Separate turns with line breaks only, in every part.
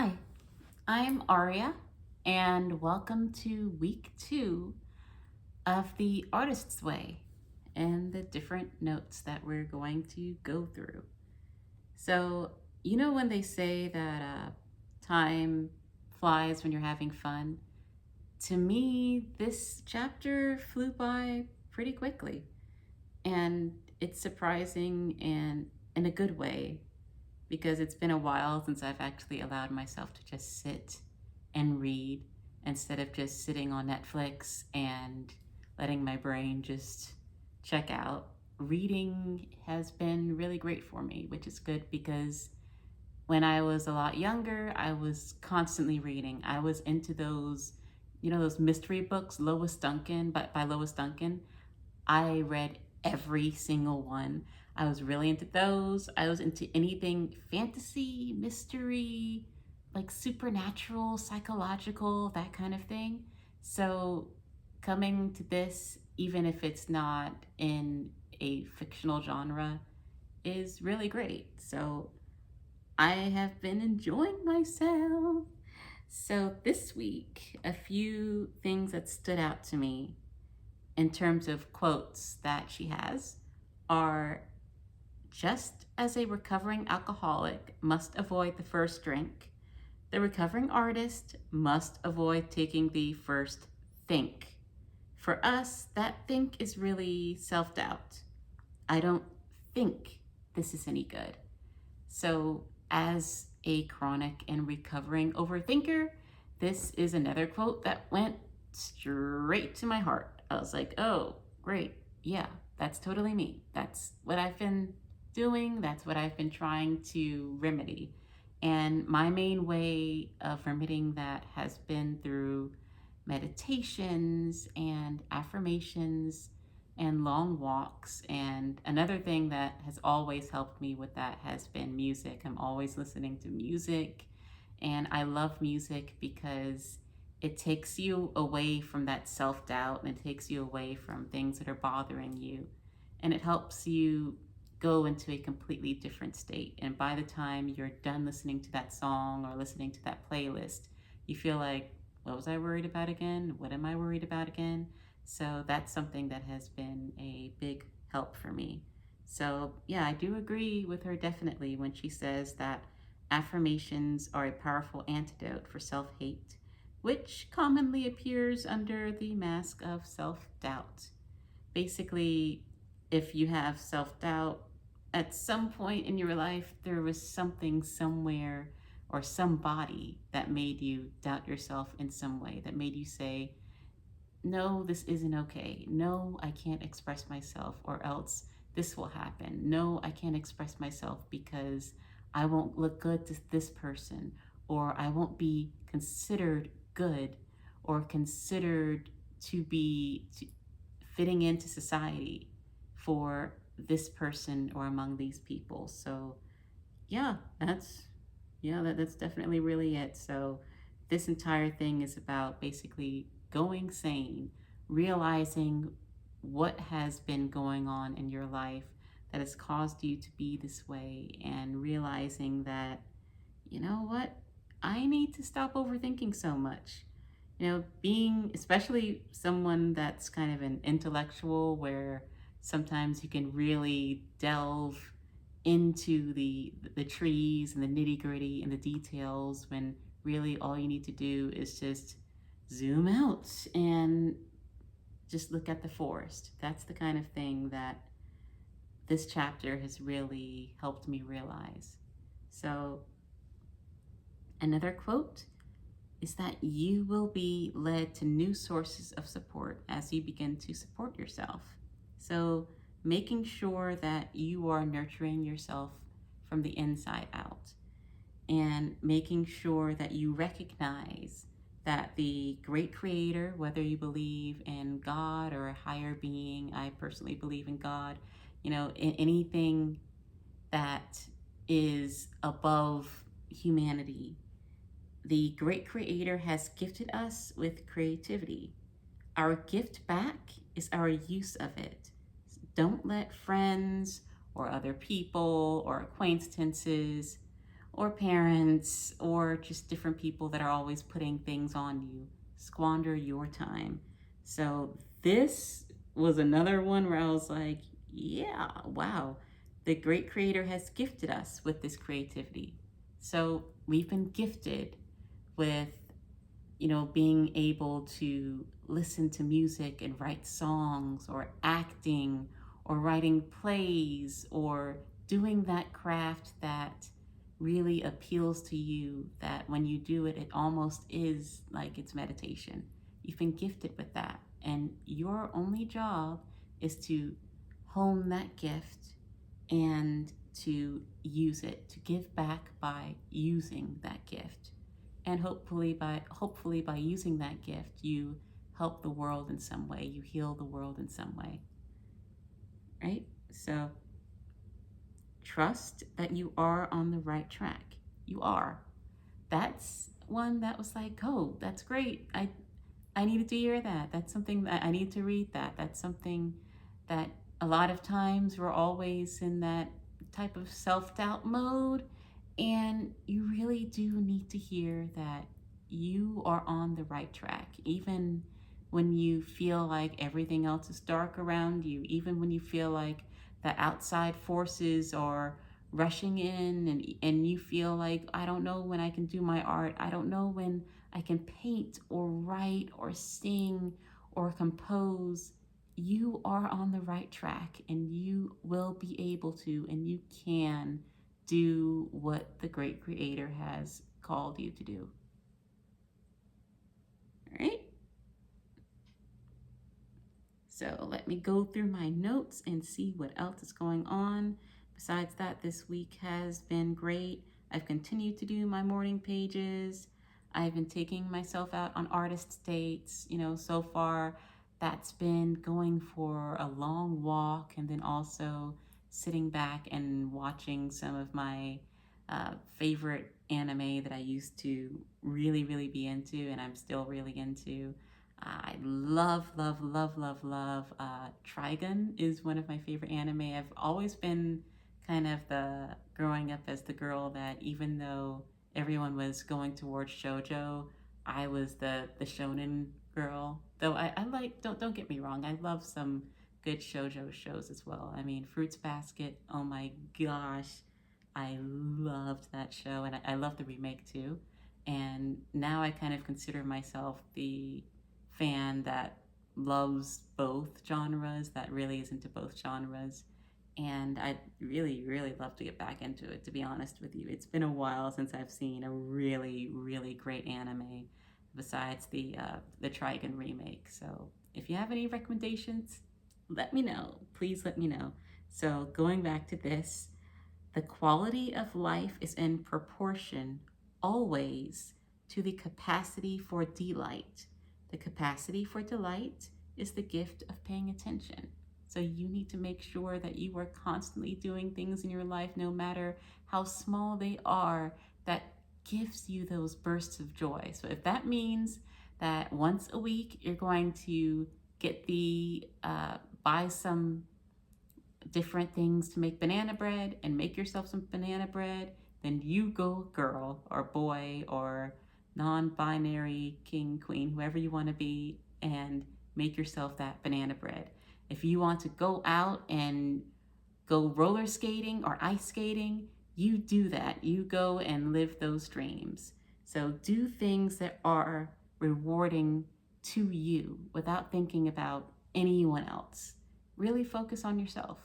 Hi, I'm Aria, and welcome to week 2 of The Artist's Way and the different notes that we're going to go through. So, when they say that time flies when you're having fun? To me, this chapter flew by pretty quickly, and it's surprising and in a good way because it's been a while since I've actually allowed myself to just sit and read instead of just sitting on Netflix and letting my brain just check out. Reading has been really great for me, which is good because when I was a lot younger, I was constantly reading. I was into those, those mystery books, Lois Duncan, by Lois Duncan. I read every single one. I was really into those. I was into anything fantasy, mystery, like supernatural, psychological, that kind of thing. So coming to this, even if it's not in a fictional genre, is really great. So I have been enjoying myself. So this week, a few things that stood out to me in terms of quotes that she has are just as a recovering alcoholic must avoid the first drink, the recovering artist must avoid taking the first think. For us, that think is really self doubt. I don't think this is any good. So, as a chronic and recovering overthinker, this is another quote that went straight to my heart. I was like, oh, great. Yeah, that's totally me. That's what I've been doing. That's what I've been trying to remedy. And my main way of remedying that has been through meditations and affirmations and long walks. And another thing that has always helped me with that has been music. I'm always listening to music, and I love music because it takes you away from that self doubt and it takes you away from things that are bothering you. And it helps you go into a completely different state. And by the time you're done listening to that song or listening to that playlist, you feel like, what was I worried about again? What am I worried about again? So that's something that has been a big help for me. So, yeah, I do agree with her definitely when she says that affirmations are a powerful antidote for self hate, which commonly appears under the mask of self doubt. Basically, if you have self doubt, at some point in your life, there was something somewhere or somebody that made you doubt yourself in some way, that made you say, no, this isn't okay. No, I can't express myself, or else this will happen. No, I can't express myself because I won't look good to this person, or I won't be considered good or considered to be fitting into society for this person or among these people. So, yeah, that's definitely really it. So this entire thing is about basically going sane, realizing what has been going on in your life that has caused you to be this way, and realizing that, you know what, I need to stop overthinking so much. Being especially someone that's kind of an intellectual, where sometimes you can really delve into the trees and the nitty gritty and the details, when really all you need to do is just zoom out and just look at the forest. That's the kind of thing that this chapter has really helped me realize. So, another quote is that you will be led to new sources of support as you begin to support yourself. So, making sure that you are nurturing yourself from the inside out, and making sure that you recognize that the great creator, whether you believe in God or a higher being, I personally believe in God, in anything that is above humanity, the great creator has gifted us with creativity. Our gift back is our use of it. Don't let friends or other people or acquaintances or parents, or just different people that are always putting things on you squander your time. So this was another one where I was like, yeah, wow, the great creator has gifted us with this creativity. So we've been gifted with, being able to listen to music and write songs, or acting, or writing plays, or doing that craft that really appeals to you, that when you do it, it almost is like it's meditation. You've been gifted with that. And your only job is to hone that gift and to use it, to give back by using that gift. And hopefully by using that gift, you help the world in some way, you heal the world in some way. Right? So trust that you are on the right track. You are. That's one that was like, oh, that's great. I needed to hear that. That's something that I need to read that. That's something that a lot of times we're always in that type of self-doubt mode. And you really do need to hear that you are on the right track. Even when you feel like everything else is dark around you, even when you feel like the outside forces are rushing in, and you feel like, I don't know when I can do my art. I don't know when I can paint or write or sing or compose. You are on the right track, and you will be able to, and you can do what the great creator has called you to do. All right? So let me go through my notes and see what else is going on. Besides that, this week has been great. I've continued to do my morning pages. I've been taking myself out on artist dates. So far that's been going for a long walk, and then also sitting back and watching some of my favorite anime that I used to really, really be into, and I'm still really into. I love, love, love, love, love. Trigun is one of my favorite anime. I've always been kind of growing up as the girl that, even though everyone was going towards shoujo, I was the shonen girl. Though I like, don't get me wrong, I love some good shoujo shows as well. I mean, Fruits Basket, oh my gosh, I loved that show, and I love the remake too. And now I kind of consider myself the fan that loves both genres, that really is into both genres. And I'd really, really love to get back into it, to be honest with you. It's been a while since I've seen a really, really great anime besides the Trigun remake. So if you have any recommendations, let me know. Please let me know. So going back to this, the quality of life is in proportion always to the capacity for delight. The capacity for delight is the gift of paying attention. So you need to make sure that you are constantly doing things in your life, no matter how small they are, that gives you those bursts of joy. So if that means that once a week you're going to get buy some different things to make banana bread and make yourself some banana bread, then you go, girl or boy or non-binary king, queen, whoever you want to be, and make yourself that banana bread. If you want to go out and go roller skating or ice skating, you do that. You go and live those dreams. So do things that are rewarding to you without thinking about anyone else. Really focus on yourself,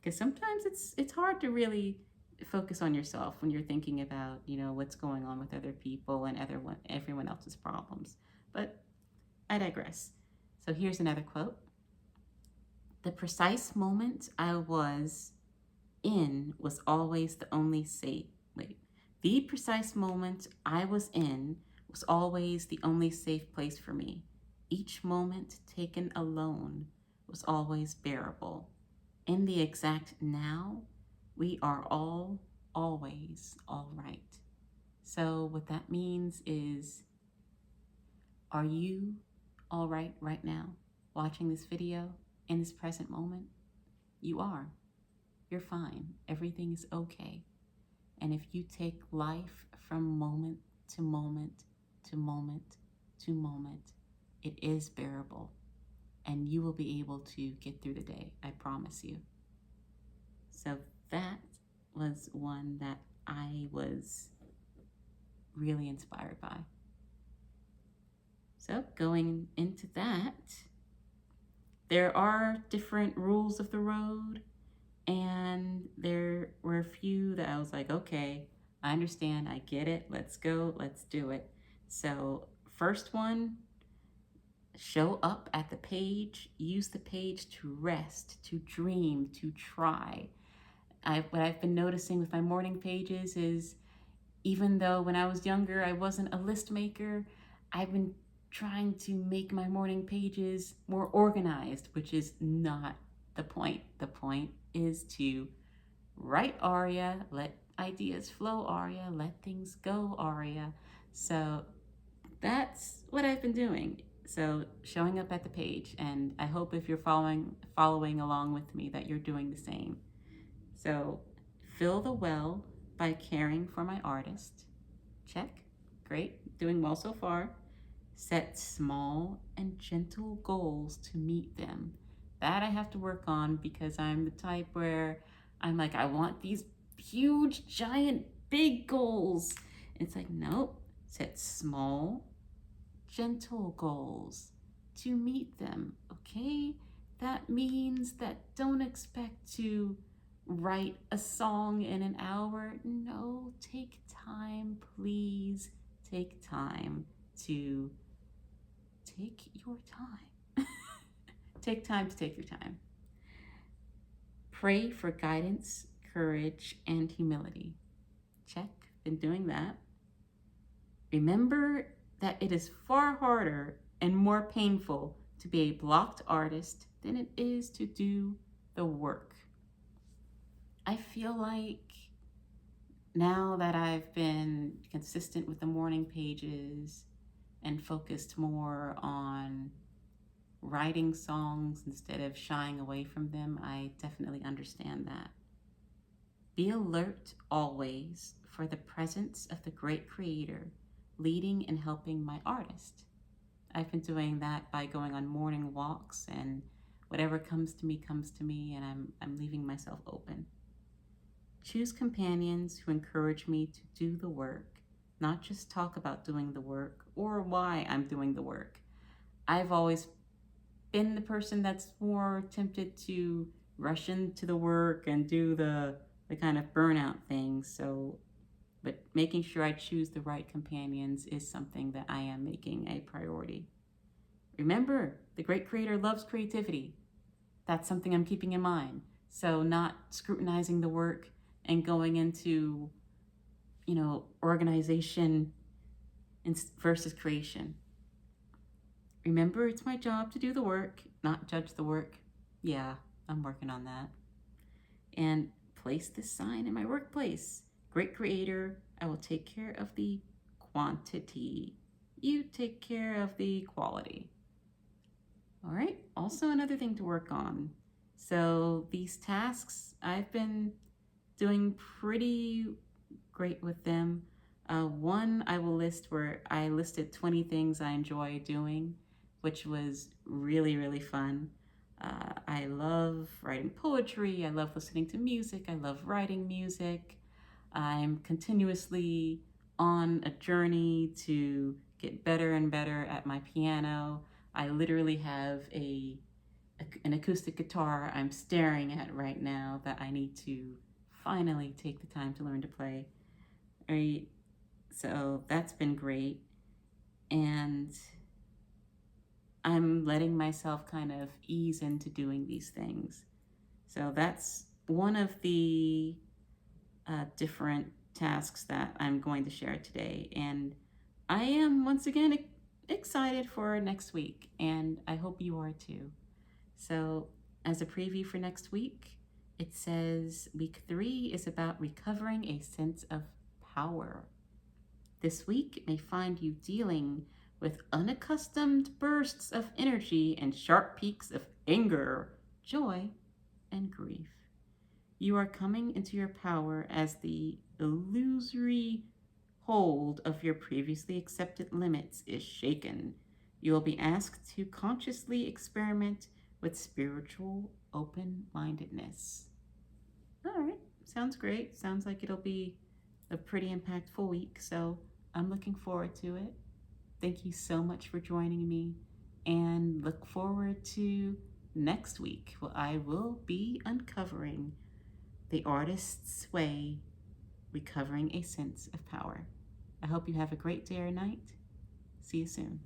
because sometimes it's hard to really focus on yourself when you're thinking about what's going on with other people and everyone else's problems. But I digress. So here's another quote. The precise moment I was in was always the only safe wait the precise moment I was in was always the only safe place for me. Each moment taken alone was always bearable. In the exact now, we are all always all right. So what that means is, are you all right now, watching this video in this present moment? You are. You're fine. Everything is okay. And if you take life from moment to moment to moment to moment, it is bearable and you will be able to get through the day. I promise you. So that was one that I was really inspired by. So going into that, there are different rules of the road, and there were a few that I was like, okay, I understand, I get it, let's go, let's do it. So first one, show up at the page, use the page to rest, to dream, to try. What I've been noticing with my morning pages is, even though when I was younger I wasn't a list maker, I've been trying to make my morning pages more organized, which is not the point. The point is to write aria, let ideas flow aria, let things go aria. So that's what I've been doing. So showing up at the page, and I hope if you're following along with me that you're doing the same. So fill the well by caring for my artist. Check. Great. Doing well so far. Set small and gentle goals to meet them. That I have to work on because I'm the type where I'm like, I want these huge, giant, big goals. And it's like, nope. Set small, gentle goals to meet them. Okay? That means that don't expect to write a song in an hour. No, take time, please. Take time to take your time. Take time to take your time. Pray for guidance, courage, and humility. Check, been doing that. Remember that it is far harder and more painful to be a blocked artist than it is to do the work. I feel like now that I've been consistent with the morning pages and focused more on writing songs instead of shying away from them, I definitely understand that. Be alert always for the presence of the great creator leading and helping my artist. I've been doing that by going on morning walks, and whatever comes to me, and I'm leaving myself open. Choose companions who encourage me to do the work, not just talk about doing the work or why I'm doing the work. I've always been the person that's more tempted to rush into the work and do the kind of burnout thing. So, but making sure I choose the right companions is something that I am making a priority. Remember, the great creator loves creativity. That's something I'm keeping in mind. So not scrutinizing the work and going into, organization versus creation. Remember, it's my job to do the work, not judge the work. Yeah, I'm working on that. And place this sign in my workplace. Great creator, I will take care of the quantity. You take care of the quality. All right, also another thing to work on. So these tasks, I've been doing pretty great with them. One I will list where I listed 20 things I enjoy doing, which was really, really fun. I love writing poetry. I love listening to music. I love writing music. I'm continuously on a journey to get better and better at my piano. I literally have an acoustic guitar I'm staring at right now that I need to finally take the time to learn to play. Right? So that's been great. And I'm letting myself kind of ease into doing these things. So that's one of the different tasks that I'm going to share today. And I am once again excited for next week, and I hope you are too. So as a preview for next week, it says week 3 is about recovering a sense of power. This week may find you dealing with unaccustomed bursts of energy and sharp peaks of anger, joy, and grief. You are coming into your power as the illusory hold of your previously accepted limits is shaken. You will be asked to consciously experiment with spiritual open mindedness. All right, sounds great. Sounds like it'll be a pretty impactful week, so I'm looking forward to it. Thank you so much for joining me, and look forward to next week where I will be uncovering the artist's way, recovering a sense of power. I hope you have a great day or night. See you soon.